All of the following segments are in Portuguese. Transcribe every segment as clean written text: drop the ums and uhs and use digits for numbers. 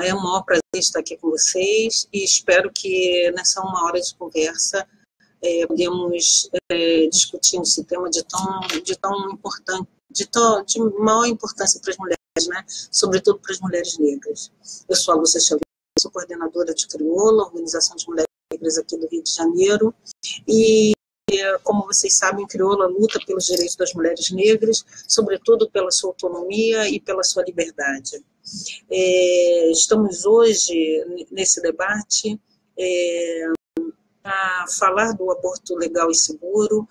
É um maior prazer estar aqui com vocês e espero que nessa uma hora de conversa podemos discutir esse tema de tão importante, de maior importância para as mulheres, né? Sobretudo para as mulheres negras. Eu sou a Lúcia Xavier, sou coordenadora de Crioula, Organização de Mulheres Negras aqui do Rio de Janeiro, e como vocês sabem, Crioula luta pelos direitos das mulheres negras, sobretudo pela sua autonomia e pela sua liberdade. Estamos hoje nesse debate para falar do aborto legal e seguro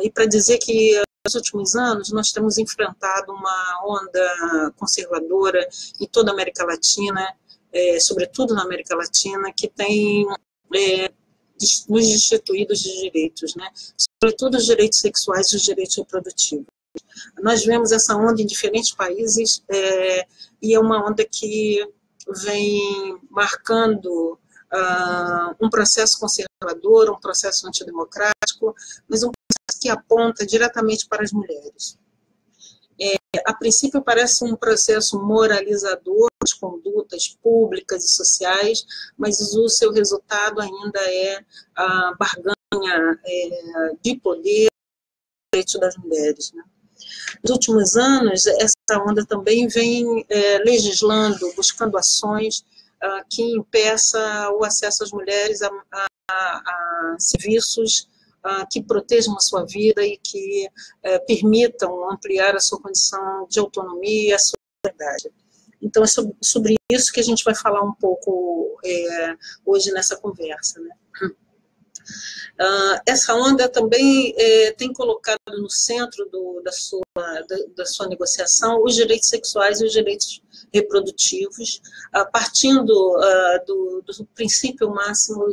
e para dizer que nos últimos anos nós temos enfrentado uma onda conservadora em toda a América Latina, sobretudo na América Latina, que tem nos destituído de direitos, né? Sobretudo os direitos sexuais e os direitos reprodutivos. Nós vemos essa onda em diferentes países e é uma onda que vem marcando um processo conservador, um processo antidemocrático, mas um processo que aponta diretamente para as mulheres. A princípio parece um processo moralizador de condutas públicas e sociais, mas o seu resultado ainda é a barganha de poder e direitos das mulheres, né? Nos últimos anos, essa onda também vem legislando, buscando ações que impeça o acesso às mulheres a serviços que protejam a sua vida e que permitam ampliar a sua condição de autonomia e a sua liberdade. Então, é sobre isso que a gente vai falar um pouco hoje nessa conversa, né? Essa onda também tem colocado no centro da sua negociação os direitos sexuais e os direitos reprodutivos, partindo do princípio máximo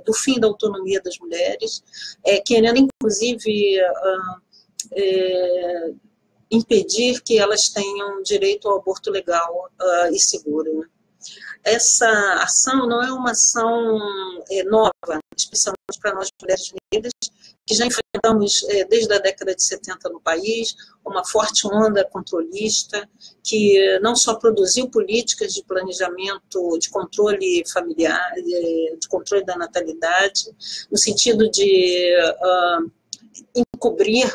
do fim da autonomia das mulheres, querendo, inclusive, impedir que elas tenham direito ao aborto legal e seguro, né? Essa ação não é uma ação nova, especialmente para nós mulheres negras, que já enfrentamos desde a década de 70 no país, uma forte onda controlista, que não só produziu políticas de planejamento, de controle familiar, de controle da natalidade, no sentido de encobrir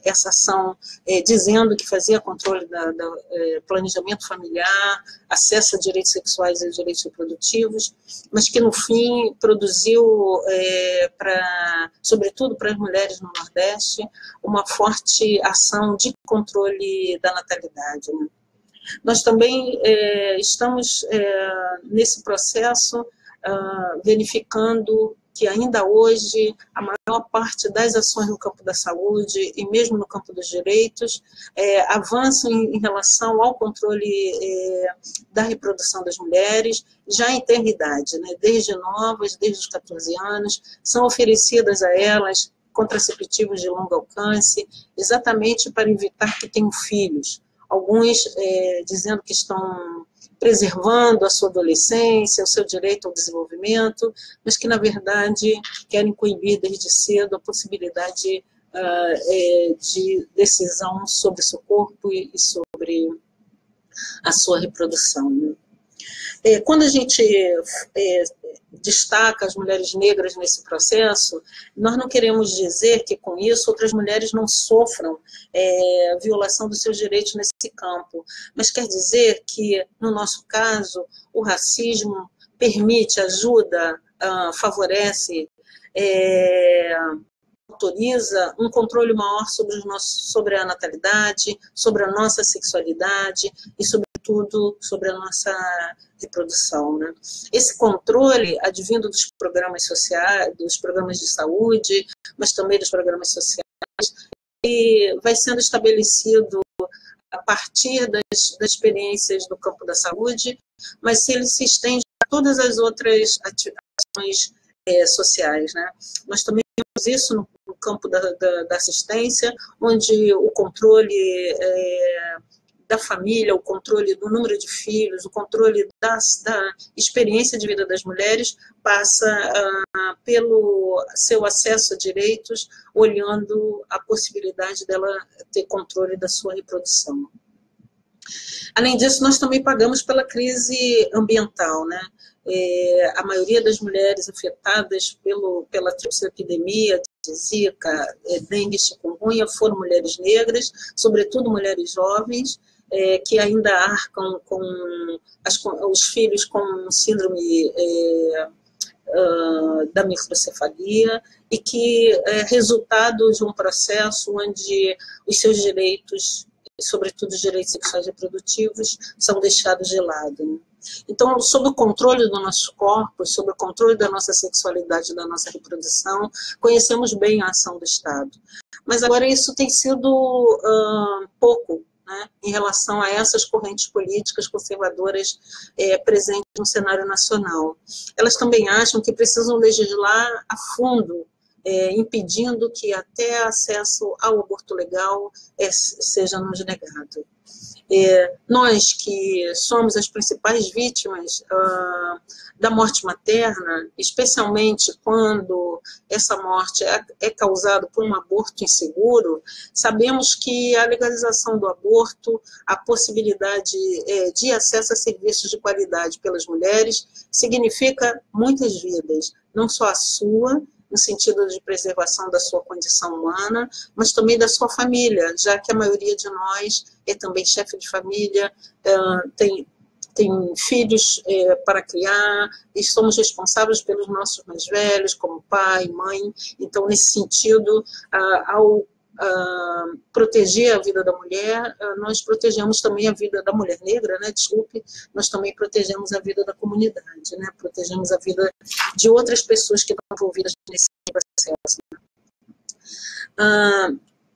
essa ação dizendo que fazia controle do planejamento familiar, acesso a direitos sexuais e direitos reprodutivos, mas que no fim produziu, sobretudo para as mulheres no Nordeste, uma forte ação de controle da natalidade, né? Nós também estamos nesse processo verificando que ainda hoje a maior parte das ações no campo da saúde e mesmo no campo dos direitos avançam em relação ao controle da reprodução das mulheres já em tenra idade, né? Desde novas, desde os 14 anos, são oferecidas a elas contraceptivos de longo alcance, exatamente para evitar que tenham filhos. Alguns dizendo que estão preservando a sua adolescência, o seu direito ao desenvolvimento, mas que, na verdade, querem coibir desde cedo a possibilidade de decisão sobre o seu corpo e sobre a sua reprodução, né? Quando a gente destaca as mulheres negras nesse processo, nós não queremos dizer que, com isso, outras mulheres não sofram violação dos seus direitos nesse campo, mas quer dizer que, no nosso caso, o racismo permite, ajuda, favorece, autoriza um controle maior sobre a natalidade, sobre a nossa sexualidade e, sobretudo, sobre a nossa reprodução, né? Esse controle, advindo dos programas sociais, dos programas de saúde, mas também dos programas sociais, e vai sendo estabelecido a partir das experiências do campo da saúde, mas ele se estende a todas as outras ações sociais, né? Nós também temos isso no campo da assistência, onde o controle da família, o controle do número de filhos, o controle da experiência de vida das mulheres passa pelo seu acesso a direitos, olhando a possibilidade dela ter controle da sua reprodução. Além disso, nós também pagamos pela crise ambiental, né? A maioria das mulheres afetadas pela tríplice epidemia de Zika, dengue e chikungunya foram mulheres negras, sobretudo mulheres jovens, que ainda arcam com os filhos com síndrome da microcefalia e que é resultado de um processo onde os seus direitos, sobretudo os direitos sexuais e reprodutivos, são deixados de lado, né? Então, sob o controle do nosso corpo, sob o controle da nossa sexualidade, da nossa reprodução, conhecemos bem a ação do Estado. Mas agora isso tem sido pouco, né, em relação a essas correntes políticas conservadoras presentes no cenário nacional. Elas também acham que precisam legislar a fundo, impedindo que até acesso ao aborto legal seja nos negado. Nós que somos as principais vítimas da morte materna, especialmente quando essa morte é causada por um aborto inseguro, sabemos que a legalização do aborto, a possibilidade de acesso a serviços de qualidade pelas mulheres, significa muitas vidas, não só a sua, no sentido de preservação da sua condição humana, mas também da sua família, já que a maioria de nós é também chefe de família, tem filhos para criar, e somos responsáveis pelos nossos mais velhos, como pai, mãe. Então, nesse sentido, ao proteger a vida da mulher, nós protegemos também a vida da mulher negra, né? Desculpe, nós também protegemos a vida da comunidade, né? Protegemos a vida de outras pessoas que estão envolvidas nesse processo.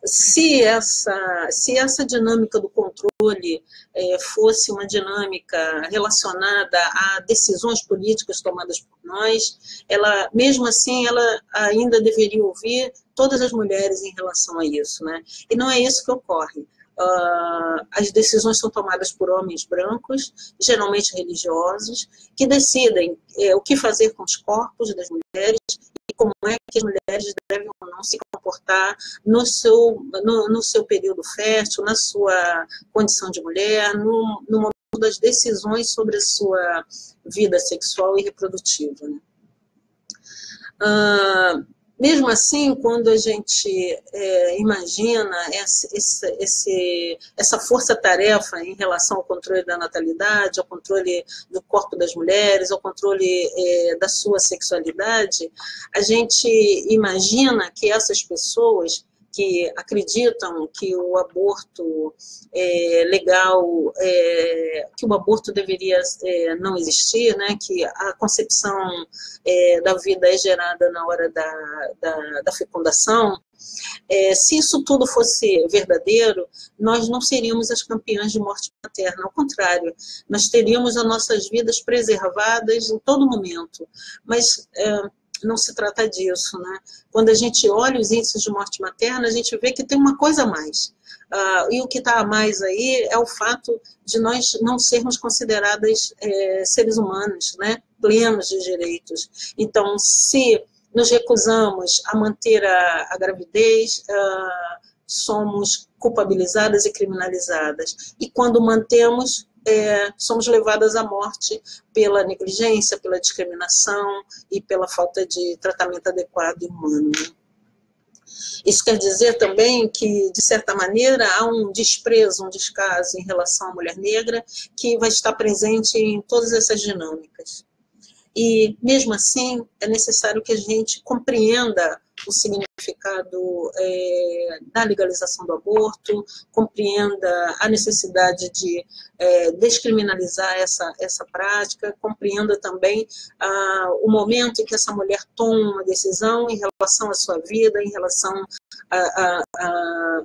Se essa dinâmica do controle fosse uma dinâmica relacionada a decisões políticas tomadas por nós, mesmo assim, ela ainda deveria ouvir todas as mulheres em relação a isso, né? E não é isso que ocorre. As decisões são tomadas por homens brancos, geralmente religiosos, que decidem o que fazer com os corpos das mulheres e como é que as mulheres devem ou não se comportar no seu período fértil, na sua condição de mulher, no momento das decisões sobre a sua vida sexual e reprodutiva, né? Mesmo assim, quando a gente imagina essa força-tarefa em relação ao controle da natalidade, ao controle do corpo das mulheres, ao controle da sua sexualidade, a gente imagina que essas pessoas que acreditam que o aborto legal, que o aborto deveria não existir, né, que a concepção da vida é gerada na hora da fecundação, se isso tudo fosse verdadeiro, nós não seríamos as campeãs de morte materna, ao contrário, nós teríamos as nossas vidas preservadas em todo momento, mas não se trata disso, né? Quando a gente olha os índices de morte materna, a gente vê que tem uma coisa a mais. E o que está a mais aí é o fato de nós não sermos consideradas seres humanos, né? Plenos de direitos. Então, se nos recusamos a manter a gravidez, somos culpabilizadas e criminalizadas. E quando mantemos, somos levadas à morte pela negligência, pela discriminação e pela falta de tratamento adequado e humano. Isso quer dizer também que, de certa maneira, há um desprezo, um descaso em relação à mulher negra que vai estar presente em todas essas dinâmicas. E, mesmo assim, é necessário que a gente compreenda o significado da legalização do aborto, compreenda a necessidade de descriminalizar essa prática, compreenda também o momento em que essa mulher toma uma decisão em relação à sua vida, em relação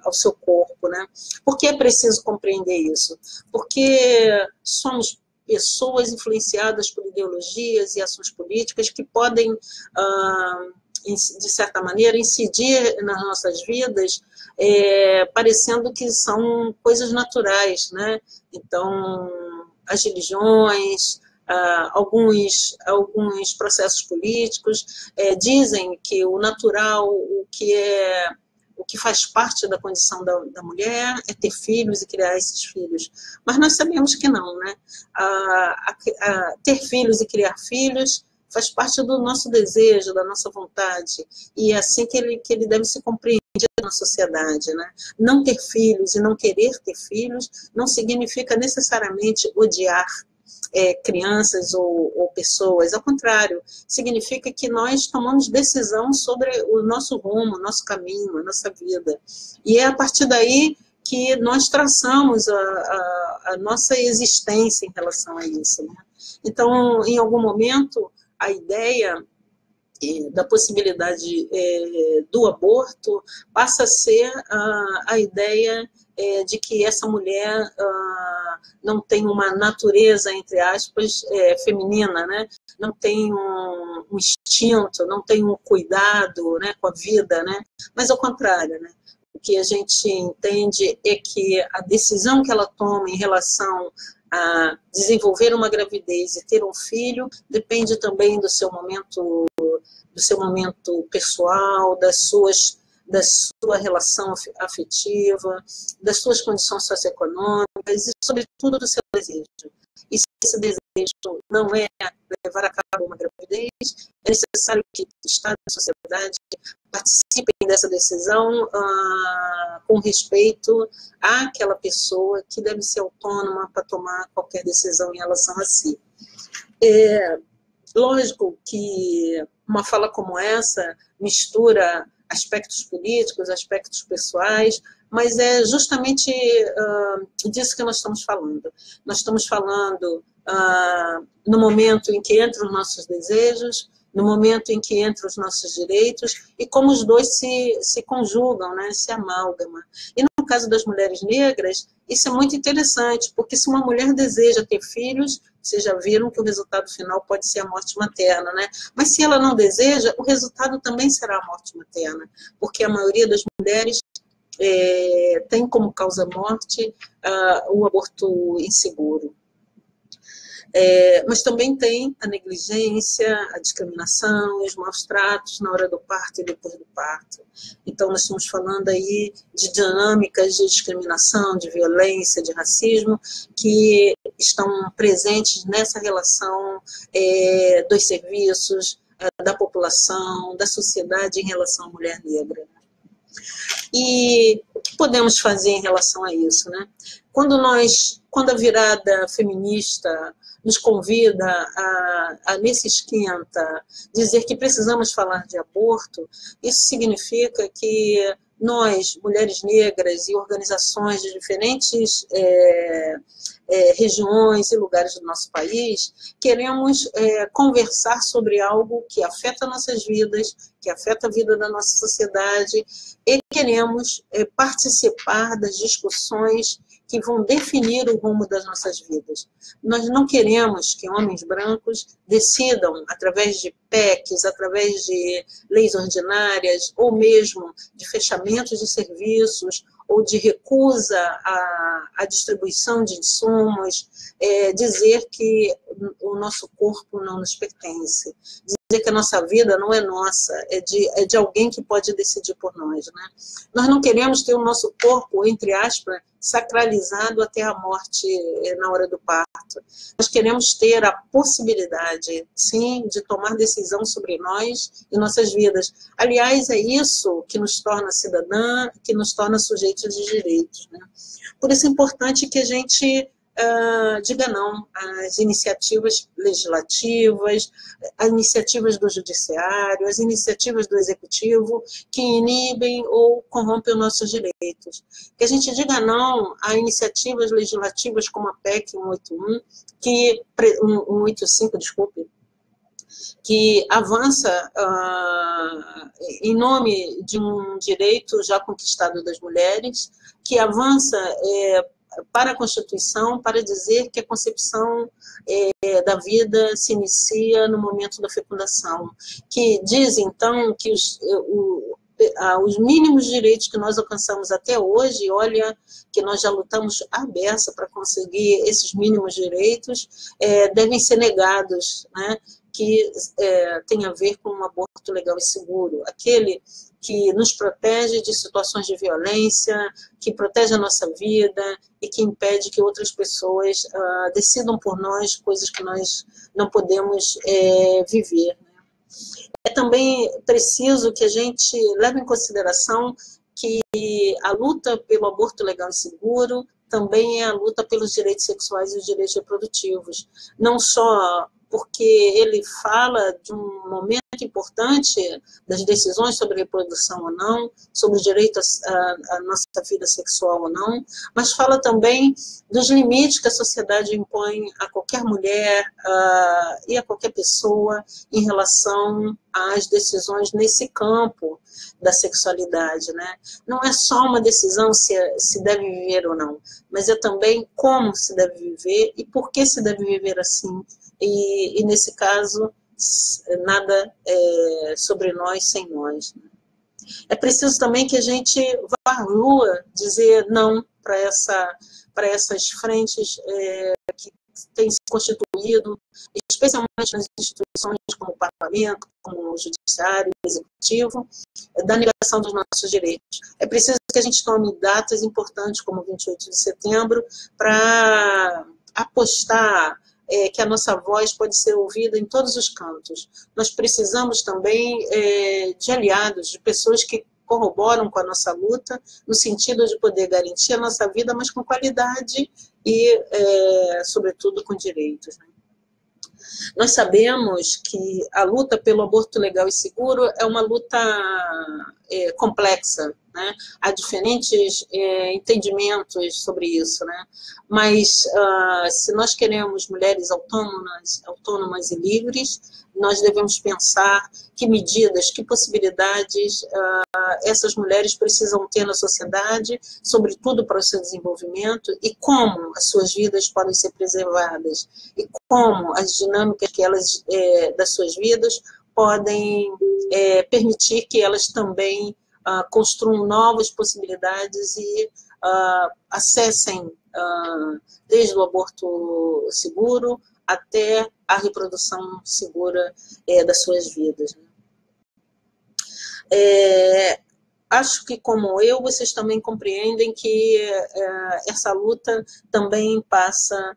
ao seu corpo, né? Por que é preciso compreender isso? Porque somos pessoas influenciadas por ideologias e ações políticas que podem, de certa maneira, incidir nas nossas vidas, parecendo que são coisas naturais, né? Então, as religiões, alguns processos políticos dizem que o natural, o que faz parte da condição da mulher é ter filhos e criar esses filhos. Mas nós sabemos que não, né? Ter filhos e criar filhos faz parte do nosso desejo, da nossa vontade, e é assim que ele deve ser compreendido na sociedade, né? Não ter filhos e não querer ter filhos não significa necessariamente odiar crianças ou pessoas, ao contrário, significa que nós tomamos decisão sobre o nosso rumo, o nosso caminho, a nossa vida, e é a partir daí que nós traçamos a nossa existência em relação a isso, né? Então, em algum momento, a ideia da possibilidade do aborto passa a ser a ideia de que essa mulher não tem uma natureza, entre aspas, feminina, né? Não tem um instinto, não tem um cuidado, né, com a vida, né? Mas ao contrário, né? O que a gente entende é que a decisão que ela toma em relação a desenvolver uma gravidez e ter um filho depende também do seu momento pessoal, da sua relação afetiva, das suas condições socioeconômicas e, sobretudo, do seu desejo. E se esse desejo não é levar a cabo uma gravidez, é necessário que o Estado e a sociedade participem dessa decisão com respeito àquela pessoa que deve ser autônoma para tomar qualquer decisão em relação a si. Lógico que uma fala como essa mistura aspectos políticos, aspectos pessoais, mas é justamente disso que nós estamos falando. Nós estamos falando no momento em que entram os nossos desejos, no momento em que entram os nossos direitos, e como os dois se conjugam, né, se amalgamam. E no caso das mulheres negras, isso é muito interessante, porque se uma mulher deseja ter filhos, vocês já viram que o resultado final pode ser a morte materna, né? Mas se ela não deseja, o resultado também será a morte materna, porque a maioria das mulheres tem como causa-morte o aborto inseguro. Mas também tem a negligência, a discriminação, os maus tratos na hora do parto e depois do parto. Então, nós estamos falando aí de dinâmicas de discriminação, de violência, de racismo, que estão presentes nessa relação dos serviços, da população, da sociedade em relação à mulher negra. E o que podemos fazer em relação a isso, né? Quando a virada feminista nos convida nesse esquenta, dizer que precisamos falar de aborto, isso significa que nós, mulheres negras e organizações de diferentes regiões e lugares do nosso país, queremos conversar sobre algo que afeta nossas vidas, que afeta a vida da nossa sociedade, e queremos participar das discussões que vão definir o rumo das nossas vidas. Nós não queremos que homens brancos decidam, através de PECs, através de leis ordinárias, ou mesmo de fechamentos de serviços, ou de recusa à distribuição de insumos, dizer que o nosso corpo não nos pertence, dizer que a nossa vida não é nossa, é de alguém que pode decidir por nós, né? Nós não queremos ter o nosso corpo, entre aspas, sacralizado até a morte na hora do parto. Nós queremos ter a possibilidade, sim, de tomar decisão sobre nós e nossas vidas. Aliás, é isso que nos torna cidadã, que nos torna sujeitos de direitos, né? Por isso é importante que a gente diga não às iniciativas legislativas, às iniciativas do judiciário, às iniciativas do executivo que inibem ou corrompem os nossos direitos. Que a gente diga não a iniciativas legislativas como a PEC 181, 185, desculpe, que avança em nome de um direito já conquistado das mulheres, que avança para a Constituição, para dizer que a concepção da vida se inicia no momento da fecundação, que diz, então, que os mínimos direitos que nós alcançamos até hoje, olha, que nós já lutamos à beça para conseguir esses mínimos direitos, devem ser negados, né? Que tem a ver com um aborto legal e seguro, aquele que nos protege de situações de violência, que protege a nossa vida e que impede que outras pessoas decidam por nós coisas que nós não podemos viver. É também preciso que a gente leve em consideração que a luta pelo aborto legal e seguro também é a luta pelos direitos sexuais e os direitos reprodutivos. Não só porque ele fala de um momento importante das decisões sobre reprodução ou não, sobre o direito à nossa vida sexual ou não, mas fala também dos limites que a sociedade impõe a qualquer mulher e a qualquer pessoa em relação às decisões nesse campo da sexualidade, né? Não é só uma decisão se deve viver ou não, mas é também como se deve viver e por que se deve viver assim. E nesse caso, nada sobre nós sem nós. É preciso também que a gente vá à rua dizer não para essas frentes que têm se constituído, especialmente nas instituições como o Parlamento, como o Judiciário, o Executivo, da negação dos nossos direitos. É preciso que a gente tome datas importantes, como 28 de setembro, para apostar que a nossa voz pode ser ouvida em todos os cantos. Nós precisamos também de aliados, de pessoas que corroboram com a nossa luta, no sentido de poder garantir a nossa vida, mas com qualidade e, sobretudo, com direitos. Nós sabemos que a luta pelo aborto legal e seguro é uma luta complexa, né? Há diferentes entendimentos sobre isso, né? Mas se nós queremos mulheres autônomas e livres, nós devemos pensar que medidas, que possibilidades essas mulheres precisam ter na sociedade, sobretudo para o seu desenvolvimento, e como as suas vidas podem ser preservadas, e como as dinâmicas que elas, das suas vidas podem permitir que elas também construam novas possibilidades e acessem desde o aborto seguro até a reprodução segura das suas vidas. Acho que, como eu, vocês também compreendem que essa luta também passa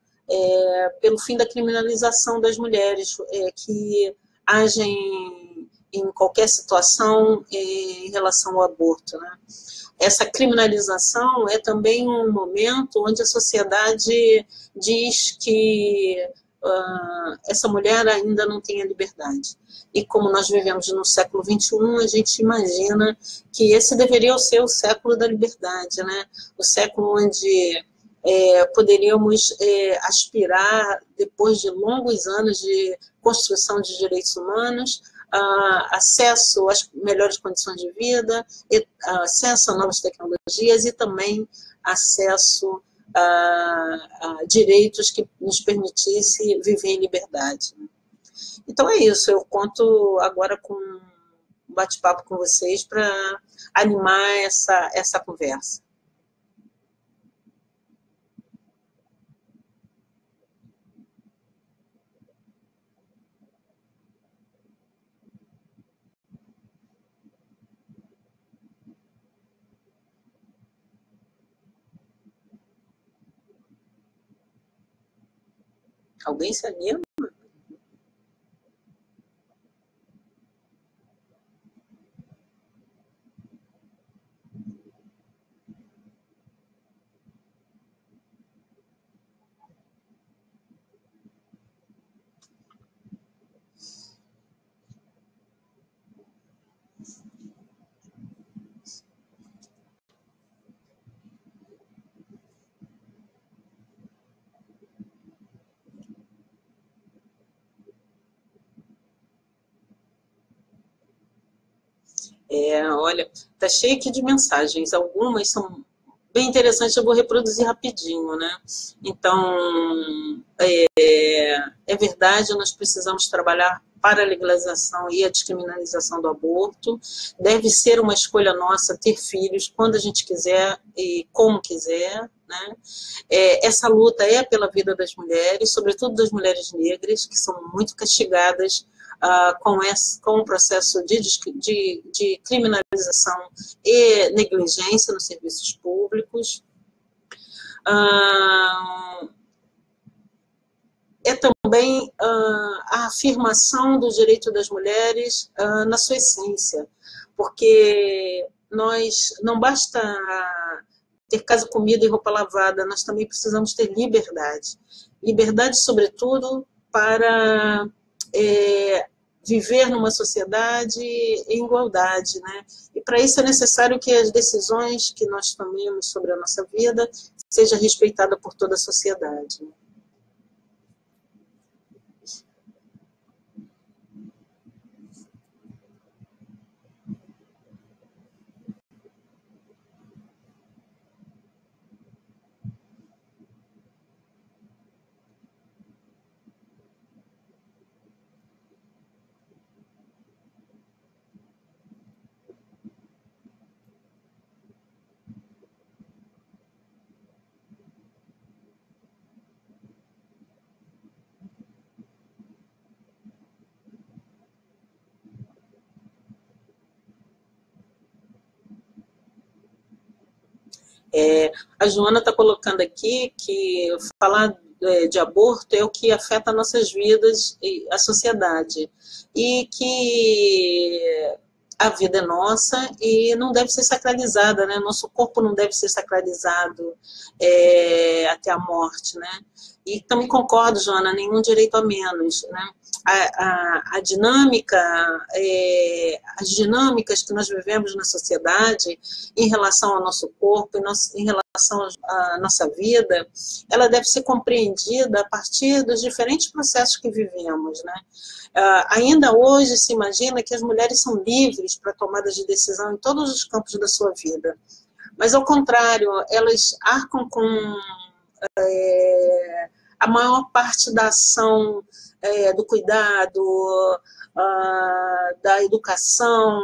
pelo fim da criminalização das mulheres que agem em qualquer situação em relação ao aborto, né? Essa criminalização é também um momento onde a sociedade diz que essa mulher ainda não tem a liberdade. E como nós vivemos no século XXI, a gente imagina que esse deveria ser o século da liberdade, né? O século onde poderíamos aspirar, depois de longos anos de construção de direitos humanos, acesso às melhores condições de vida, acesso a novas tecnologias e também acesso a direitos que nos permitisse viver em liberdade. Então é isso, eu conto agora com um bate-papo com vocês para animar essa conversa. Alguém se anima? Olha, tá cheio aqui de mensagens, algumas são bem interessantes, eu vou reproduzir rapidinho, né? Então, é verdade, nós precisamos trabalhar para a legalização e a descriminalização do aborto. Deve ser uma escolha nossa ter filhos quando a gente quiser e como quiser, né? Essa luta é pela vida das mulheres, sobretudo das mulheres negras, que são muito castigadas com o processo de criminalização e negligência nos serviços públicos. É também a afirmação do direito das mulheres na sua essência, porque nós não basta ter casa, comida e roupa lavada, nós também precisamos ter liberdade. Liberdade, sobretudo, para viver numa sociedade em igualdade, né? E para isso é necessário que as decisões que nós tomemos sobre a nossa vida sejam respeitadas por toda a sociedade. A Joana está colocando aqui que falar de aborto é o que afeta nossas vidas e a sociedade. E que a vida é nossa e não deve ser sacralizada, né? Nosso corpo não deve ser sacralizado até a morte, né? E também concordo, Joana, nenhum direito a menos, né? A dinâmica, as dinâmicas que nós vivemos na sociedade em relação ao nosso corpo, em relação à nossa vida, ela deve ser compreendida a partir dos diferentes processos que vivemos, né? Ainda hoje se imagina que as mulheres são livres para tomadas de decisão em todos os campos da sua vida, mas ao contrário, elas arcam com a maior parte da ação, do cuidado, da educação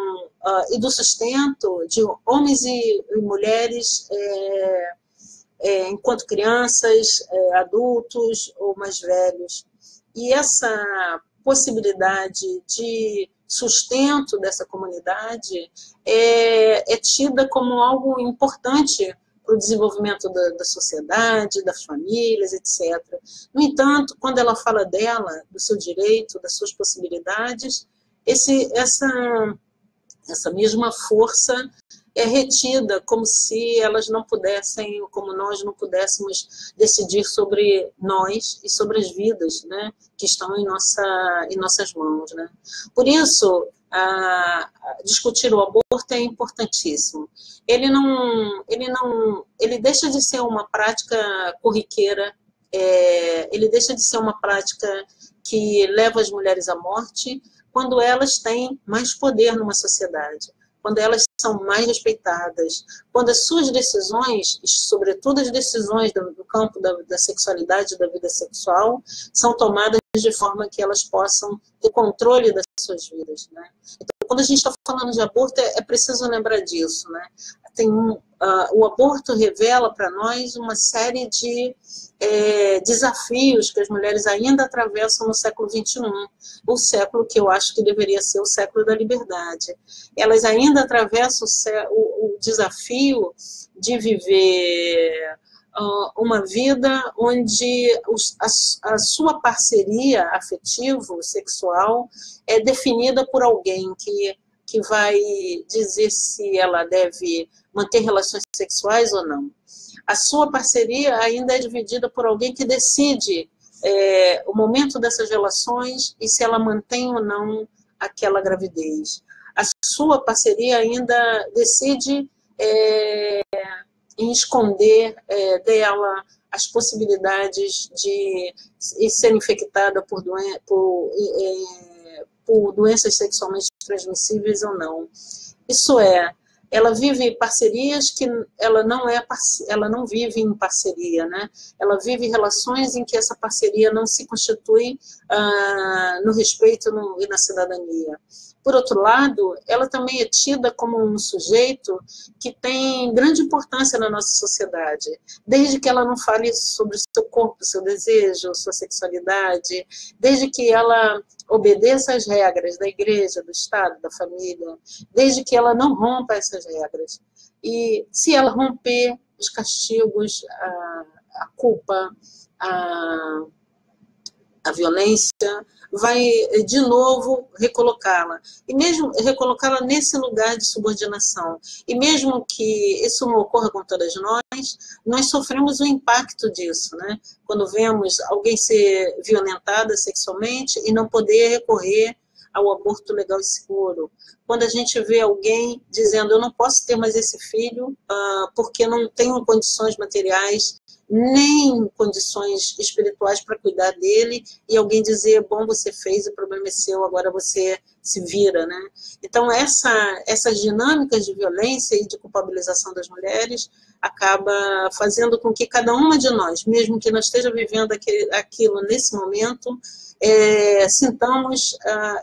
e do sustento de homens e mulheres enquanto crianças, adultos ou mais velhos. E essa possibilidade de sustento dessa comunidade é tida como algo importante para o desenvolvimento da sociedade, das famílias, etc. No entanto, quando ela fala dela, do seu direito, das suas possibilidades, essa mesma força é retida, como se elas não pudessem, como nós não pudéssemos decidir sobre nós e sobre as vidas, né, que estão em nossas mãos, né? Por isso, discutir o aborto é importantíssimo. Ele deixa de ser uma prática corriqueira, ele deixa de ser uma prática que leva as mulheres à morte quando elas têm mais poder numa sociedade, quando elas são mais respeitadas, quando as suas decisões, sobretudo as decisões do campo da sexualidade, da vida sexual, são tomadas de forma que elas possam ter controle das suas vidas, né? Então, quando a gente está falando de aborto, é preciso lembrar disso, né? O aborto revela para nós uma série de desafios que as mulheres ainda atravessam no século XXI, o século que eu acho que deveria ser o século da liberdade. Elas ainda atravessam o desafio de viver uma vida onde a sua parceria afetivo-sexual é definida por alguém que vai dizer se ela deve manter relações sexuais ou não. A sua parceria ainda é dividida por alguém que decide o momento dessas relações e se ela mantém ou não aquela gravidez. A sua parceria ainda decide em esconder dela as possibilidades de ser infectada por doenças sexualmente transmissíveis ou não. Isso ela vive parcerias que ela não vive em parceria, né? Ela vive relações em que essa parceria não se constitui no respeito e na cidadania. Por outro lado, ela também é tida como um sujeito que tem grande importância na nossa sociedade, desde que ela não fale sobre o seu corpo, seu desejo, sua sexualidade, desde que ela obedeça às regras da igreja, do Estado, da família, desde que ela não rompa essas regras. E se ela romper, os castigos, a culpa, a violência, vai de novo recolocá-la. E mesmo recolocá-la nesse lugar de subordinação. E mesmo que isso não ocorra com todas nós sofremos o impacto disso, né? Quando vemos alguém ser violentada sexualmente e não poder recorrer ao aborto legal e seguro. Quando a gente vê alguém dizendo, eu não posso ter mais esse filho porque não tenho condições materiais nem condições espirituais para cuidar dele, e alguém dizer, bom, você fez, o problema é seu, agora você se vira, né? Então, essas dinâmicas de violência e de culpabilização das mulheres acaba fazendo com que cada uma de nós, mesmo que não esteja vivendo aquilo nesse momento, sintamos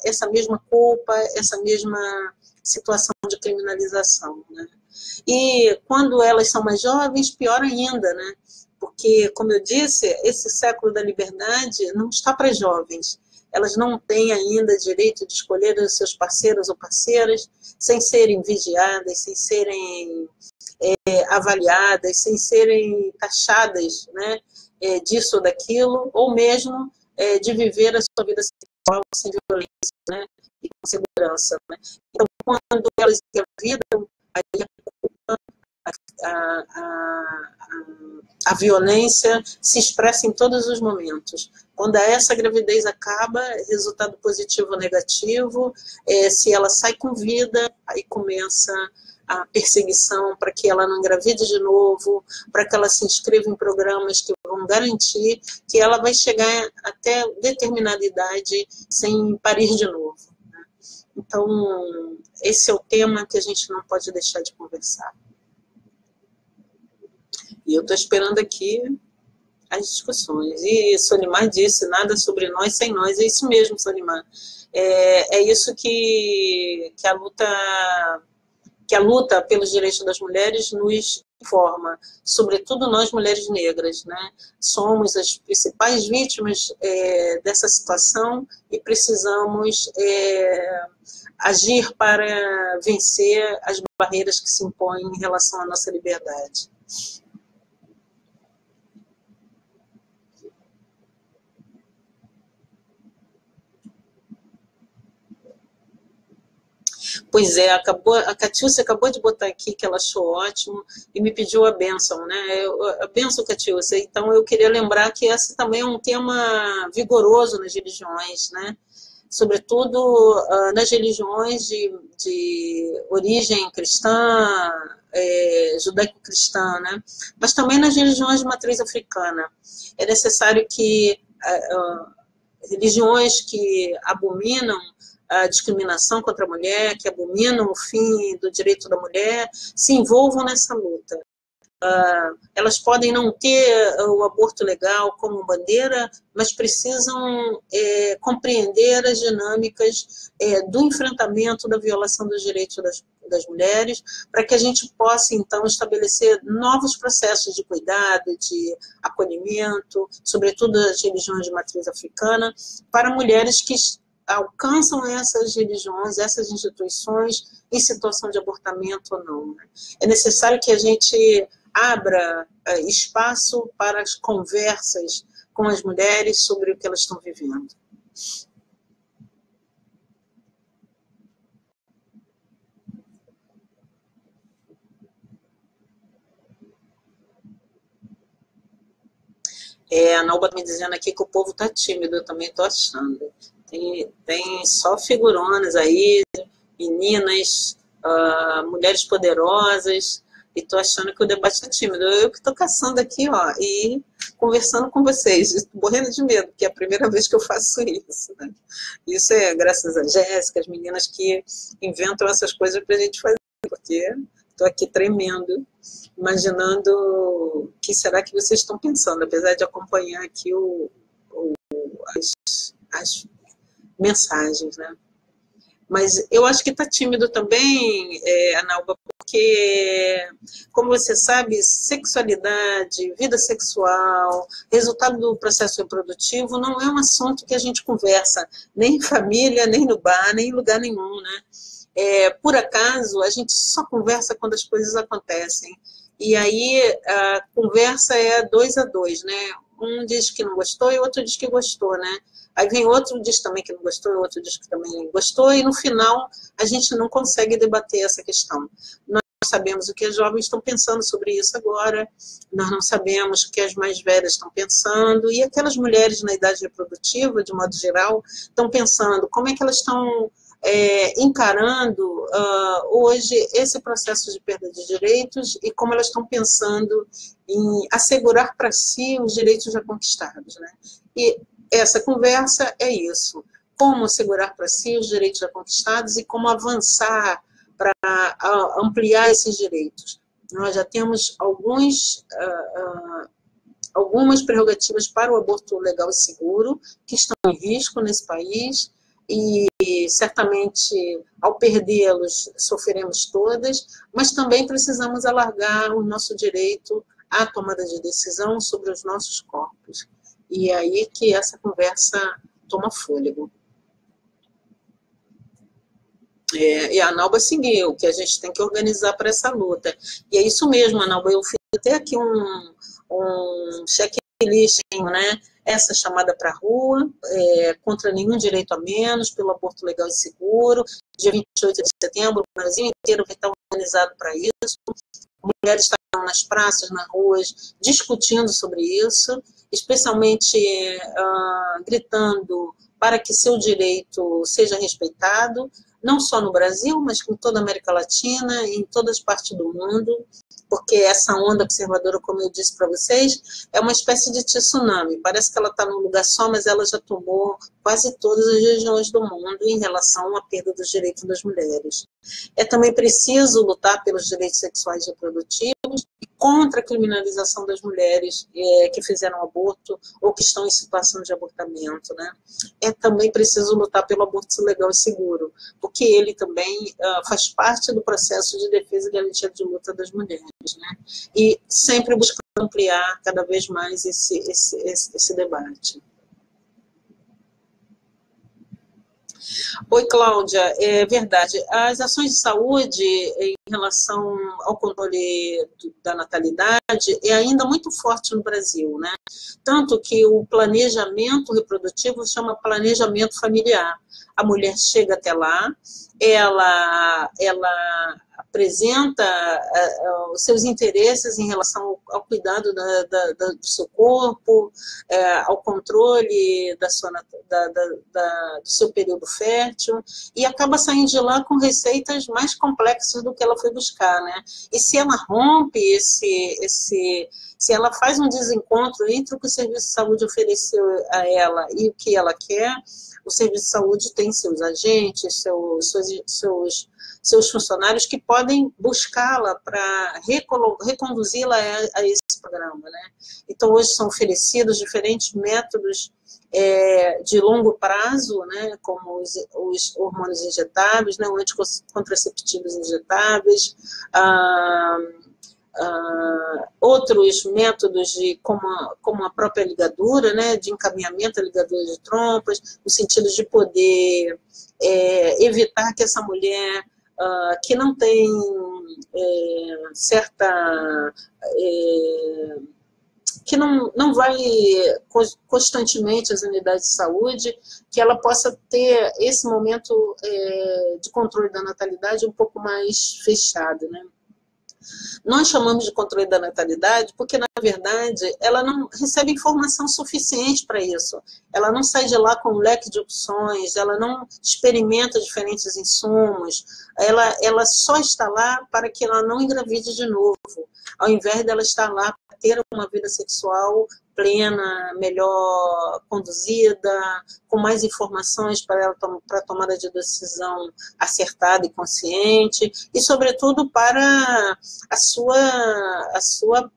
essa mesma culpa, essa mesma situação de criminalização, né? E quando elas são mais jovens, pior ainda, né? Porque, como eu disse, esse século da liberdade não está para jovens. Elas não têm ainda direito de escolher os seus parceiros ou parceiras sem serem vigiadas, sem serem avaliadas, sem serem taxadas, né, disso ou daquilo, ou mesmo de viver a sua vida sexual sem violência, né, e com segurança. Né? Então, quando elas engravidam, aí a violência se expressa em todos os momentos. Quando essa gravidez acaba, resultado positivo ou negativo, se ela sai com vida, aí começa a perseguição para que ela não engravide de novo, para que ela se inscreva em programas que vão garantir que ela vai chegar até determinada idade sem parir de novo. Né? Então, esse é o tema que a gente não pode deixar de conversar. E eu estou esperando aqui as discussões. E Solimar disse, nada sobre nós sem nós. É isso mesmo, Solimar. É isso que a luta pelos direitos das mulheres nos informa, sobretudo nós mulheres negras, né? Somos as principais vítimas dessa situação e precisamos agir para vencer as barreiras que se impõem em relação à nossa liberdade. Pois é, a Catiúcia acabou de botar aqui que ela achou ótimo e me pediu a bênção, né? A bênção, Catiúcia. Então, eu queria lembrar que esse também é um tema vigoroso nas religiões, né? Sobretudo nas religiões de origem cristã, judaico-cristã, né? Mas também nas religiões de matriz africana. É necessário que religiões que abominam a discriminação contra a mulher, que abominam o fim do direito da mulher, se envolvam nessa luta. Elas podem não ter o aborto legal como bandeira, mas precisam compreender as dinâmicas do enfrentamento da violação dos direitos das mulheres, para que a gente possa, então, estabelecer novos processos de cuidado, de acolhimento, sobretudo as religiões de matriz africana, para mulheres que alcançam essas religiões, essas instituições em situação de abortamento ou não. Né? É necessário que a gente abra espaço para as conversas com as mulheres sobre o que elas estão vivendo. A Nalba está me dizendo aqui que o povo está tímido, eu também estou achando. Tem só figuronas aí, meninas, mulheres poderosas, e estou achando que o debate está tímido. Eu que estou caçando aqui, ó, e conversando com vocês, morrendo de medo, porque é a primeira vez que eu faço isso. Né? Isso é graças a Jéssica, as meninas que inventam essas coisas para a gente fazer, porque estou aqui tremendo, imaginando o que será que vocês estão pensando, apesar de acompanhar aqui as mensagens, né? Mas eu acho que está tímido também, Analba, porque, como você sabe, sexualidade, vida sexual, resultado do processo reprodutivo não é um assunto que a gente conversa, nem em família, nem no bar, nem em lugar nenhum, né? Por acaso, a gente só conversa quando as coisas acontecem. E aí a conversa é 2 a 2, né? Um diz que não gostou e o outro diz que gostou, né? Aí vem outro, diz também que não gostou, e o outro diz que também gostou, e no final a gente não consegue debater essa questão. Nós sabemos o que as jovens estão pensando sobre isso agora, nós não sabemos o que as mais velhas estão pensando, e aquelas mulheres na idade reprodutiva, de modo geral, estão pensando como é que elas estão encarando hoje esse processo de perda de direitos e como elas estão pensando em assegurar para si os direitos já conquistados, né? E essa conversa é isso, como assegurar para si os direitos já conquistados e como avançar para ampliar esses direitos. Nós já temos algumas prerrogativas para o aborto legal e seguro que estão em risco nesse país, e certamente ao perdê-los sofreremos todas, mas também precisamos alargar o nosso direito à tomada de decisão sobre os nossos corpos. E é aí que essa conversa toma fôlego. E a Analba seguiu, que a gente tem que organizar para essa luta. E é isso mesmo, Analba, eu fiz até aqui um checklist, né? Essa chamada para a rua, contra nenhum direito a menos, pelo aborto legal e seguro, dia 28 de setembro, o Brasil inteiro vai estar organizado para isso, mulheres estarão nas praças, nas ruas, discutindo sobre isso, especialmente gritando para que seu direito seja respeitado, não só no Brasil, mas em toda a América Latina, em todas as partes do mundo, porque essa onda conservadora, como eu disse para vocês, é uma espécie de tsunami. Parece que ela está num lugar só, mas ela já tomou quase todas as regiões do mundo em relação à perda dos direitos das mulheres. É também preciso lutar pelos direitos sexuais e reprodutivos e contra a criminalização das mulheres que fizeram aborto ou que estão em situação de abortamento, né? É também preciso lutar pelo aborto legal e seguro, porque ele também faz parte do processo de defesa e garantia de luta das mulheres, né? E sempre buscando ampliar cada vez mais esse debate. Oi, Cláudia, é verdade. As ações de saúde em relação ao controle da natalidade é ainda muito forte no Brasil, né? Tanto que o planejamento reprodutivo chama planejamento familiar. A mulher chega até lá, ela apresenta os seus interesses em relação ao cuidado do seu corpo, ao controle do seu período fértil, e acaba saindo de lá com receitas mais complexas do que ela foi buscar, né? E se ela rompe se ela faz um desencontro entre o que o serviço de saúde ofereceu a ela e o que ela quer, o serviço de saúde tem seus agentes, seus funcionários que podem buscá-la para reconduzi-la a esse programa, né? Então, hoje são oferecidos diferentes métodos de longo prazo, né, como os hormônios injetáveis, né, os anticontraceptivos injetáveis, outros métodos como a própria ligadura, né, de encaminhamento à ligadura de trompas, no sentido de poder evitar que essa mulher que não tem que não vai constantemente às unidades de saúde, que ela possa ter esse momento de controle da natalidade um pouco mais fechado, né? Nós chamamos de controle da natalidade porque, na verdade, ela não recebe informação suficiente para isso. Ela não sai de lá com um leque de opções, ela não experimenta diferentes insumos, ela só está lá para que ela não engravide de novo, ao invés dela estar lá para ter uma vida sexual plena, melhor conduzida, com mais informações para a tomada de decisão acertada e consciente, e, sobretudo, para a sua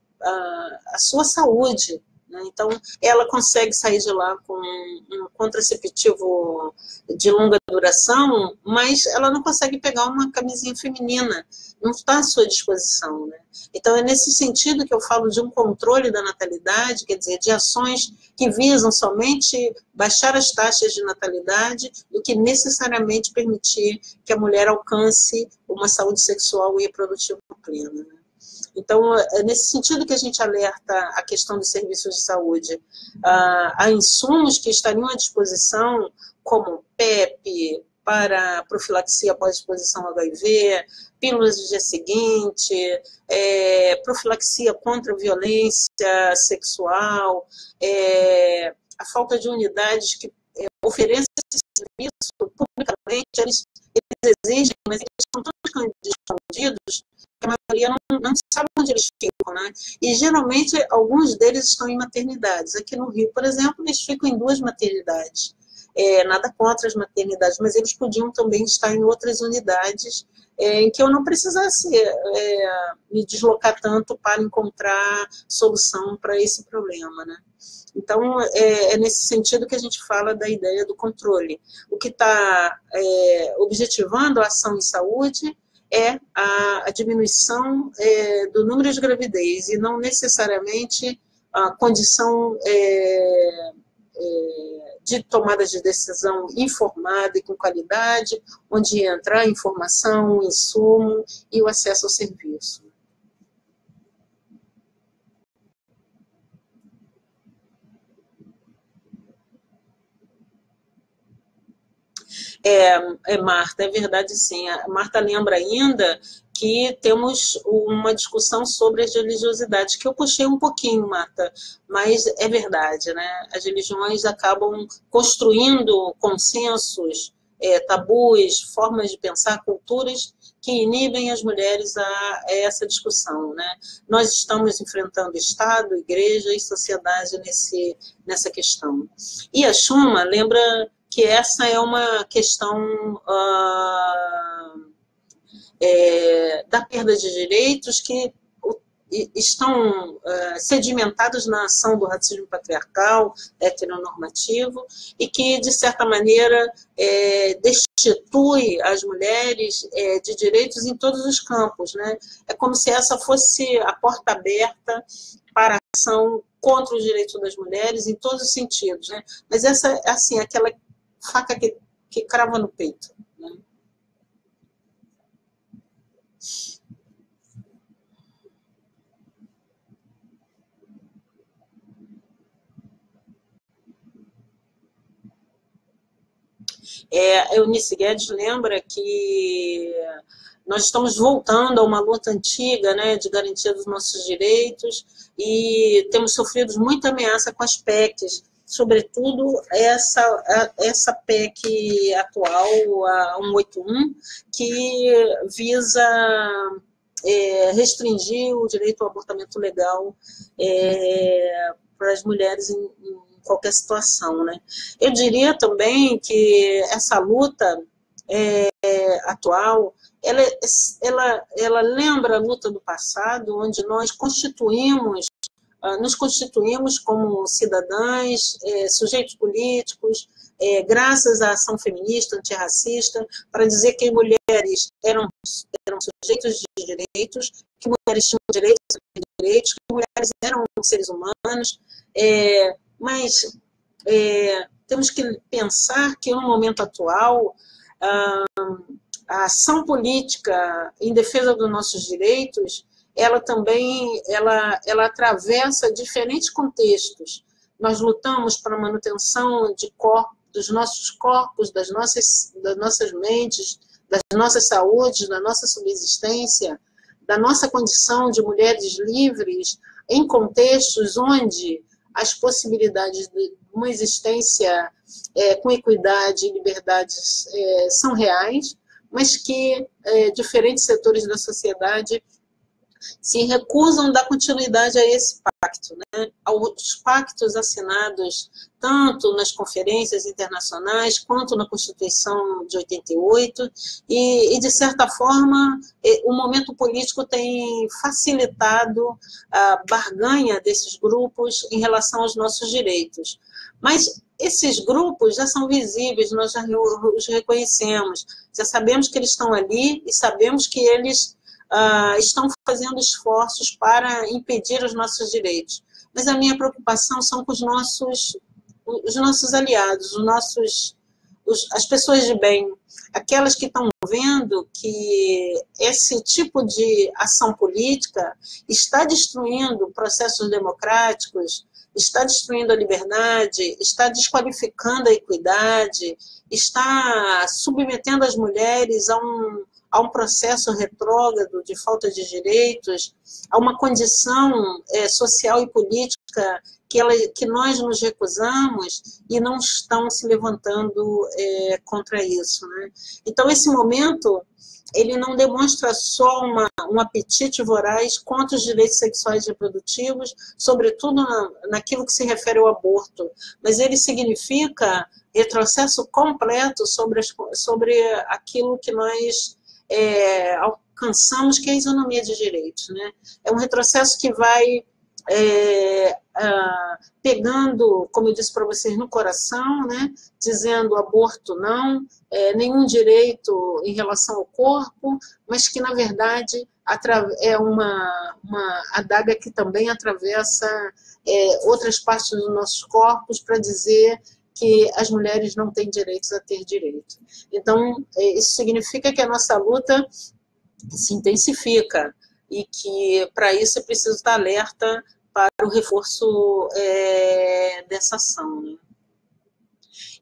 saúde, né? Então, ela consegue sair de lá com um contraceptivo de longa duração, mas ela não consegue pegar uma camisinha feminina, não está à sua disposição, né? Então, é nesse sentido que eu falo de um controle da natalidade, quer dizer, de ações que visam somente baixar as taxas de natalidade do que necessariamente permitir que a mulher alcance uma saúde sexual e reprodutiva plena, né? Então, é nesse sentido que a gente alerta a questão dos serviços de saúde. Há insumos que estariam à disposição, como PEP, para profilaxia após exposição ao HIV, pílulas do dia seguinte, profilaxia contra a violência sexual, a falta de unidades que ofereçam esse serviço publicamente, eles exigem, mas eles estão todos escondidos, que a maioria não sabe onde eles ficam, né? E geralmente alguns deles estão em maternidades. Aqui no Rio, por exemplo, eles ficam em 2 maternidades. Nada contra as maternidades, mas eles podiam também estar em outras unidades em que eu não precisasse me deslocar tanto para encontrar solução para esse problema, né? Então, é nesse sentido que a gente fala da ideia do controle. O que está objetivando a ação em saúde é a diminuição do número de gravidez e não necessariamente a condição de tomada de decisão informada e com qualidade, onde entra a informação, o insumo e o acesso ao serviço. Marta, é verdade sim. A Marta lembra ainda que temos uma discussão sobre as religiosidades, que eu puxei um pouquinho, Marta, mas é verdade, né? As religiões acabam construindo consensos, tabus, formas de pensar, culturas que inibem as mulheres a essa discussão, né? Nós estamos enfrentando Estado, Igreja e sociedade nessa questão. E a Schuma lembra que essa é uma questão da perda de direitos que estão sedimentados na ação do racismo patriarcal, heteronormativo, e que, de certa maneira, destitui as mulheres de direitos em todos os campos, né? É como se essa fosse a porta aberta para a ação contra os direitos das mulheres em todos os sentidos, né? Mas essa, assim, aquela faca que crava no peito, né? Eunice Guedes lembra que nós estamos voltando a uma luta antiga, né, de garantia dos nossos direitos, e temos sofrido muita ameaça com as PECs, sobretudo essa PEC atual, a 181, que visa restringir o direito ao abortamento legal para as mulheres em qualquer situação, né? Eu diria também que essa luta atual, ela lembra a luta do passado, onde nós nos constituímos como cidadãs, sujeitos políticos, graças à ação feminista, antirracista, para dizer que mulheres eram sujeitos de direitos, que mulheres tinham direitos, que mulheres eram seres humanos, mas temos que pensar que no momento atual a ação política em defesa dos nossos direitos, ela também ela atravessa diferentes contextos. Nós lutamos para a manutenção dos nossos corpos, das nossas mentes, das nossas saúdes, da nossa subsistência, da nossa condição de mulheres livres, em contextos onde as possibilidades de uma existência com equidade e liberdades são reais, mas que diferentes setores da sociedade se recusam a dar continuidade a esse pacto, né? Aos pactos assinados tanto nas conferências internacionais quanto na Constituição de 88, e de certa forma, o momento político tem facilitado a barganha desses grupos em relação aos nossos direitos. Mas esses grupos já são visíveis, nós já os reconhecemos, já sabemos que eles estão ali e sabemos que eles estão fazendo esforços para impedir os nossos direitos. Mas a minha preocupação são com os nossos aliados, as pessoas de bem, aquelas que estão vendo que esse tipo de ação política está destruindo processos democráticos, está destruindo a liberdade, está desqualificando a equidade, está submetendo as mulheres a um processo retrógrado de falta de direitos, a uma condição social e política que nós nos recusamos e não estão se levantando contra isso, né? Então, esse momento, ele não demonstra só um apetite voraz contra os direitos sexuais e reprodutivos, sobretudo naquilo que se refere ao aborto, mas ele significa retrocesso completo sobre aquilo que nós alcançamos, que é a isonomia de direitos, né? É um retrocesso que vai pegando, como eu disse para vocês, no coração, né? Dizendo aborto não, nenhum direito em relação ao corpo, mas que, na verdade, é uma adaga que também atravessa outras partes dos nossos corpos para dizer que as mulheres não têm direitos a ter direito. Então, isso significa que a nossa luta se intensifica e que, para isso, é preciso estar alerta para o reforço dessa ação, né?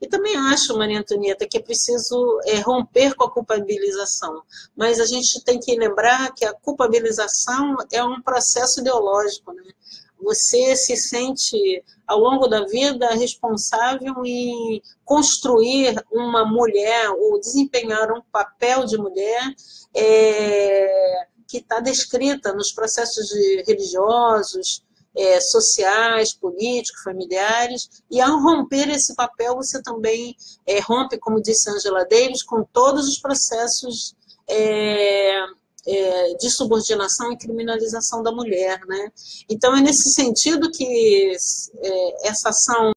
E também acho, Maria Antonieta, que é preciso romper com a culpabilização, mas a gente tem que lembrar que a culpabilização é um processo ideológico, né? Você se sente, ao longo da vida, responsável em construir uma mulher, ou desempenhar um papel de mulher que está descrita nos processos religiosos, sociais, políticos, familiares, e ao romper esse papel, você também rompe, como disse Angela Davis, com todos os processos de subordinação e criminalização da mulher, né? Então, é nesse sentido que essa ação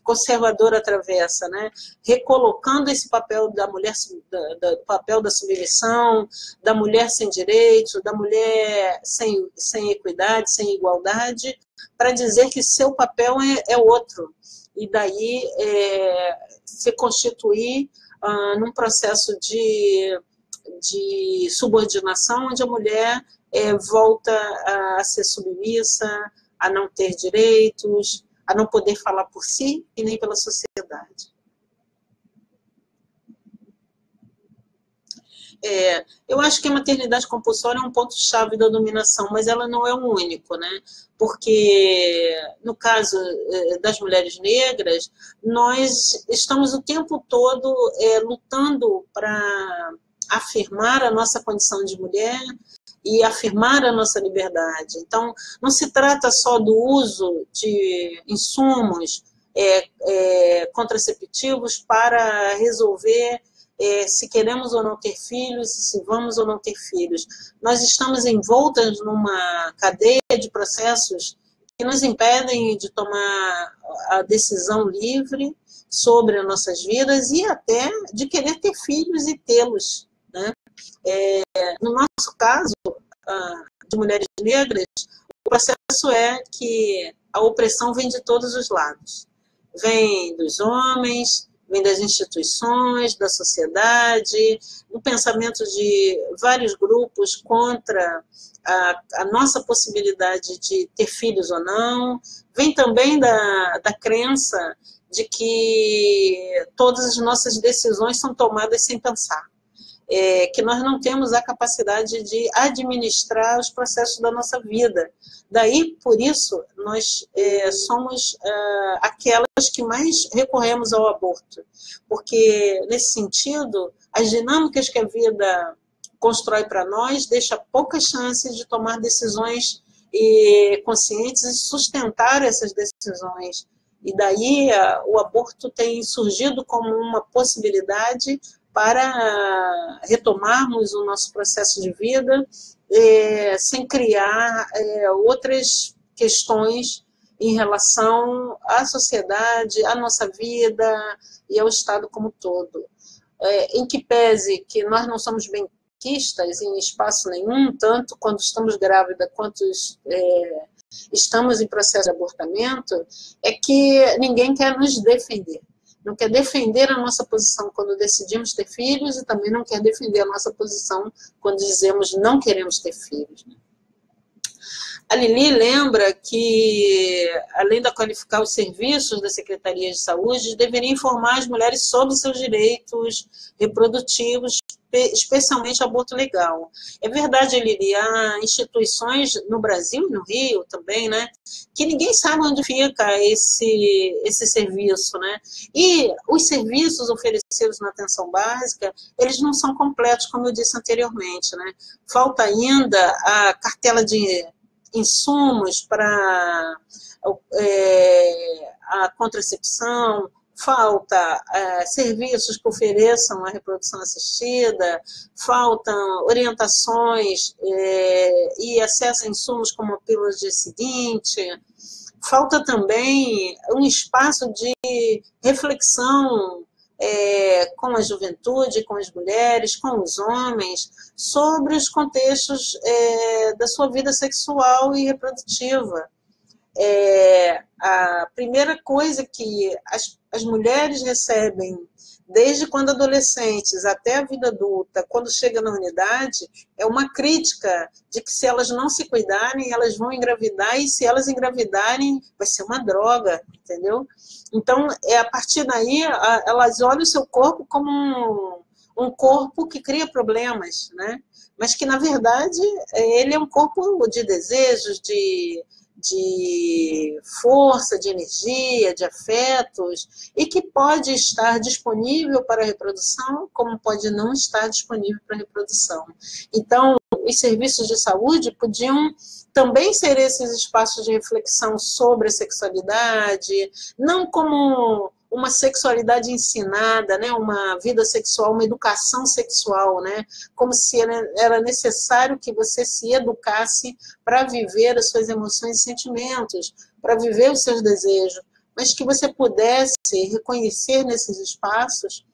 conservadora atravessa, né? Recolocando esse papel da mulher, do papel da submissão, da mulher sem direitos, da mulher sem equidade, sem igualdade, para dizer que seu papel é outro, e daí se constituir num processo de subordinação, onde a mulher volta a ser submissa, a não ter direitos, a não poder falar por si e nem pela sociedade. Eu acho que a maternidade compulsória é um ponto-chave da dominação, mas ela não é o único, né? Porque, no caso das mulheres negras, nós estamos o tempo todo lutando para afirmar a nossa condição de mulher e afirmar a nossa liberdade. Então, não se trata só do uso de insumos contraceptivos para resolver se queremos ou não ter filhos, se vamos ou não ter filhos. Nós estamos envoltas numa cadeia de processos que nos impedem de tomar a decisão livre sobre as nossas vidas e até de querer ter filhos e tê-los, né? No nosso caso, de mulheres negras, o processo é que a opressão vem de todos os lados. Vem dos homens, vem das instituições, da sociedade, do pensamento de vários grupos contra a nossa possibilidade de ter filhos ou não, vem também da crença de que todas as nossas decisões são tomadas sem pensar, que nós não temos a capacidade de administrar os processos da nossa vida. Daí, por isso, nós somos aquelas que mais recorremos ao aborto, porque, nesse sentido, as dinâmicas que a vida constrói para nós, deixa poucas chances de tomar decisões conscientes e sustentar essas decisões. E daí o aborto tem surgido como uma possibilidade para retomarmos o nosso processo de vida sem criar outras questões em relação à sociedade, à nossa vida e ao Estado como um todo. Em que pese que nós não somos benquistas em espaço nenhum, tanto quando estamos grávidas quanto estamos em processo de abortamento, é que ninguém quer nos defender. Não quer defender a nossa posição quando decidimos ter filhos e também não quer defender a nossa posição quando dizemos não queremos ter filhos. A Lili lembra que, além de qualificar os serviços da Secretaria de Saúde, deveria informar as mulheres sobre seus direitos reprodutivos, especialmente aborto legal. É verdade, Lili, há instituições no Brasil e no Rio também, né, que ninguém sabe onde fica esse serviço, né? E os serviços oferecidos na atenção básica, eles não são completos, como eu disse anteriormente, né? Falta ainda a cartela de insumos para a contracepção, falta serviços que ofereçam a reprodução assistida, faltam orientações e acesso a insumos como a pílula do dia seguinte, falta também um espaço de reflexão com a juventude, com as mulheres, com os homens, sobre os contextos da sua vida sexual e reprodutiva. A primeira coisa que as mulheres recebem, desde quando adolescentes até a vida adulta, quando chega na unidade, é uma crítica de que se elas não se cuidarem, elas vão engravidar, e se elas engravidarem, vai ser uma droga, entendeu? Então, a partir daí, elas olham o seu corpo como um corpo que cria problemas, né? Mas que, na verdade, ele é um corpo de desejos, de força, de energia, de afetos, e que pode estar disponível para a reprodução, como pode não estar disponível para a reprodução. Então, os serviços de saúde podiam também ser esses espaços de reflexão sobre a sexualidade, não como uma sexualidade ensinada, né, uma vida sexual, uma educação sexual, né, como se era necessário que você se educasse para viver as suas emoções e sentimentos, para viver os seus desejos, mas que você pudesse reconhecer nesses espaços,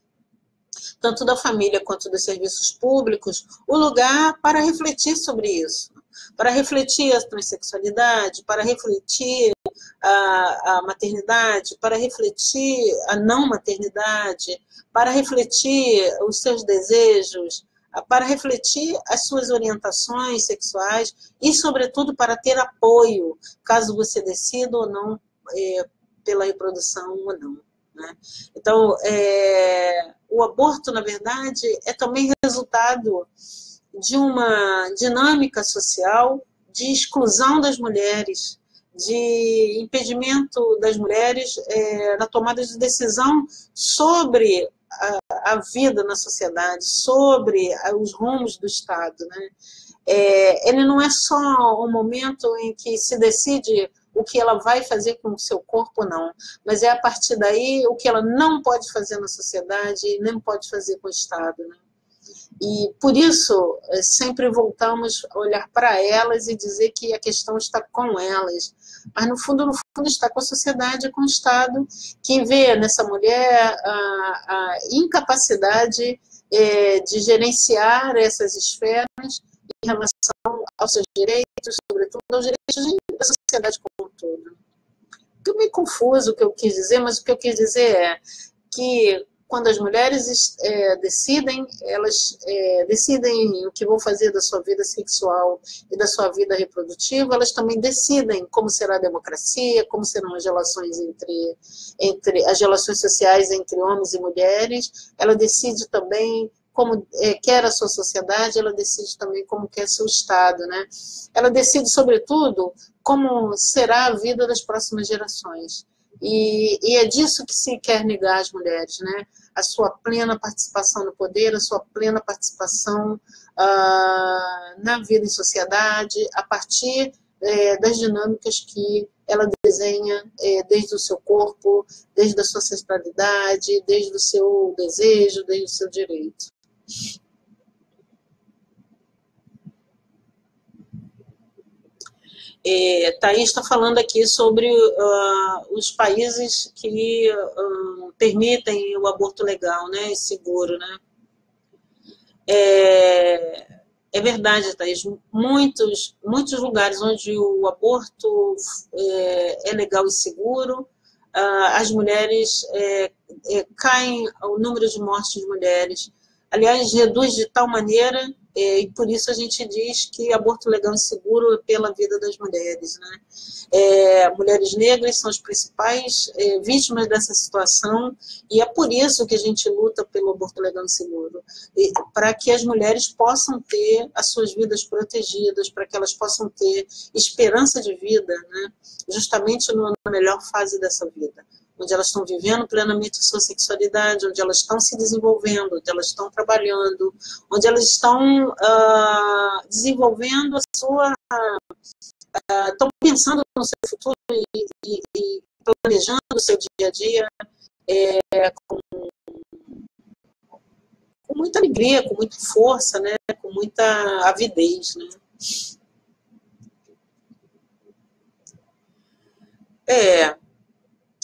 tanto da família quanto dos serviços públicos, o lugar para refletir sobre isso, para refletir a transexualidade, para refletir a maternidade, para refletir a não maternidade, para refletir os seus desejos, para refletir as suas orientações sexuais e, sobretudo, para ter apoio, caso você decida ou não pela reprodução ou não, né? Então, o aborto, na verdade, é também resultado de uma dinâmica social de exclusão das mulheres, de impedimento das mulheres na tomada de decisão sobre a vida na sociedade, sobre os rumos do Estado, né? Ele não é só um momento em que se decide o que ela vai fazer com o seu corpo, não, mas é a partir daí o que ela não pode fazer na sociedade e nem pode fazer com o Estado, né? E, por isso, sempre voltamos a olhar para elas e dizer que a questão está com elas. Mas, no fundo, está com a sociedade, com o Estado, que vê nessa mulher a incapacidade de gerenciar essas esferas em relação aos seus direitos, sobretudo aos direitos da sociedade como um todo. Estou meio confuso o que eu quis dizer, mas o que eu quis dizer é que, quando as mulheres decidem, elas decidem o que vão fazer da sua vida sexual e da sua vida reprodutiva, elas também decidem como será a democracia, como serão as relações entre as relações sociais entre homens e mulheres, ela decide também como quer a sua sociedade, ela decide também como quer seu Estado, né? Ela decide, sobretudo, como será a vida das próximas gerações. E é disso que se quer negar às mulheres, né? A sua plena participação no poder, a sua plena participação na vida em sociedade, a partir das dinâmicas que ela desenha desde o seu corpo, desde a sua sexualidade, desde o seu desejo, desde o seu direito. Thaís está falando aqui sobre os países que permitem o aborto legal, né, e seguro, né? É verdade, Thaís. Muitos lugares onde o aborto é legal e seguro, as mulheres caem o número de mortes de mulheres. Aliás, reduz de tal maneira, e por isso a gente diz que aborto legal e seguro é pela vida das mulheres, né? Mulheres negras são as principais vítimas dessa situação, e é por isso que a gente luta pelo aborto legal e seguro, para que as mulheres possam ter as suas vidas protegidas, para que elas possam ter esperança de vida, né? Justamente na melhor fase dessa vida, onde elas estão vivendo plenamente a sua sexualidade, onde elas estão se desenvolvendo, onde elas estão trabalhando, onde elas estão desenvolvendo a sua... estão pensando no seu futuro e planejando o seu dia a dia com muita alegria, com muita força, né? Com muita avidez, né?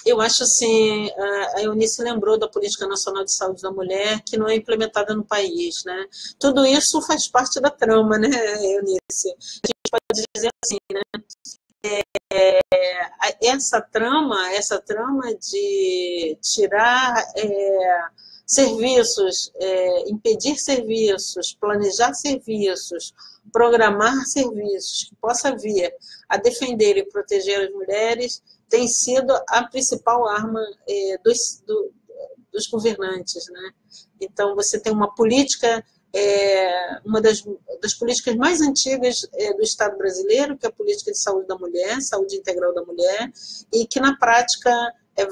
Eu acho assim, a Eunice lembrou da Política Nacional de Saúde da Mulher, que não é implementada no país, né? Tudo isso faz parte da trama, né, Eunice? A gente pode dizer assim, né? Essa trama de tirar serviços, impedir serviços, planejar serviços, programar serviços que possa vir a defender e proteger as mulheres, tem sido a principal arma dos governantes, né? Então, você tem uma política, uma das políticas mais antigas do Estado brasileiro, que é a política de saúde da mulher, saúde integral da mulher, e que, na prática,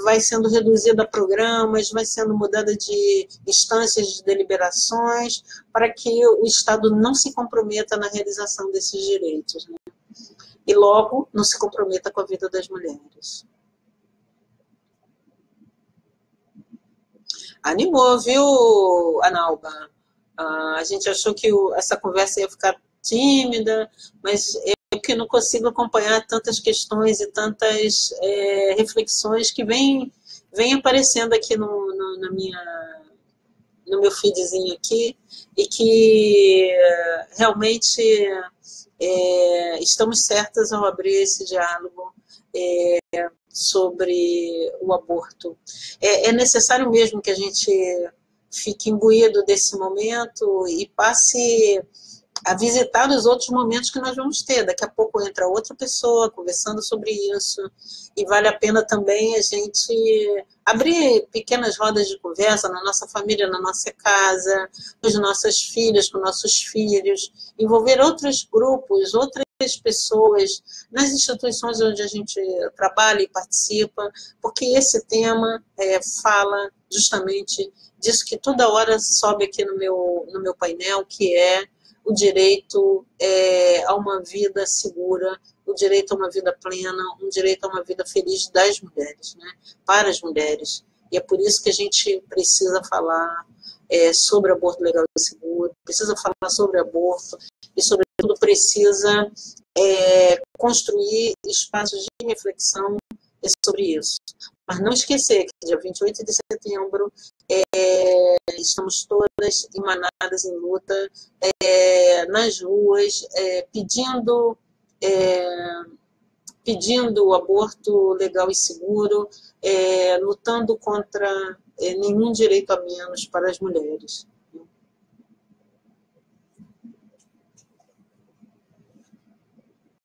vai sendo reduzida a programas, vai sendo mudada de instâncias de deliberações, para que o Estado não se comprometa na realização desses direitos, né? E logo não se comprometa com a vida das mulheres. Animou, viu, Analba? A gente achou que essa conversa ia ficar tímida, mas eu que não consigo acompanhar tantas questões e tantas reflexões que vêm aparecendo aqui no meu feedzinho aqui, e que realmente estamos certas ao abrir esse diálogo sobre o aborto. É necessário mesmo que a gente fique imbuído desse momento e passe a visitar os outros momentos que nós vamos ter. Daqui a pouco entra outra pessoa conversando sobre isso, e vale a pena também a gente abrir pequenas rodas de conversa na nossa família, na nossa casa, com as nossas filhas, com nossos filhos, envolver outros grupos, outras pessoas nas instituições onde a gente trabalha e participa, porque esse tema fala justamente disso que toda hora sobe aqui no meu painel, que é o direito a uma vida segura, o direito a uma vida plena, um direito a uma vida feliz das mulheres, né? Para as mulheres. E é por isso que a gente precisa falar sobre aborto legal e seguro, precisa falar sobre aborto e, sobretudo, precisa construir espaços de reflexão sobre isso. Mas não esquecer que dia 28 de setembro estamos todas emanadas em luta, nas ruas, pedindo o aborto legal e seguro, lutando contra nenhum direito a menos para as mulheres.